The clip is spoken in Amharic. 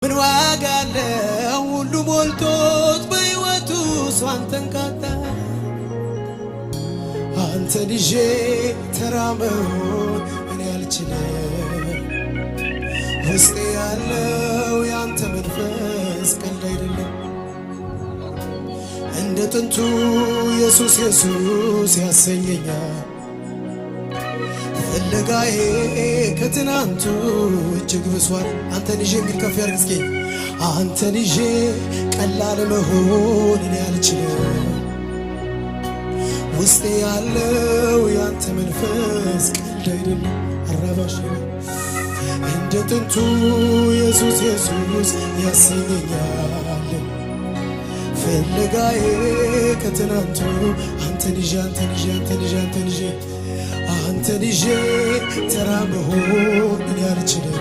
ምን ዋጋ አለው ሁሉ ሞልቶት በሕይወቱ ሰው አንተን ካጣ አንተን ይዤ ተራ መሆን እኔ አልችልም ውስጤ ያለው ያንተ መንፈስ ቀልድ አይደለም እንደ ጥንቱ ኢየሱስ ኢየሱስ ያሰኘኛል ፍለጋዬ ከትናንቱ እጅግ ብሷል አንተን ይዤ የሚል ከፍ ያድርግ እስኪ አንተን ይዤ ቀላል መሆን እኔ አልችልም ውስጤ ያለው ያንተ መንፈስ ቀልድ አይደለም አራባሽ እንደ ጥንቱ ኢየሱስ ኢየሱስ ያሰኘኛል ፍለጋዬ ከትናንቱ አንተን ይዤ አንተን ይዤ አንተን ይዤ አንተን ይዤ አንተን ይዤ ተራ መሆን እኔ አልችልም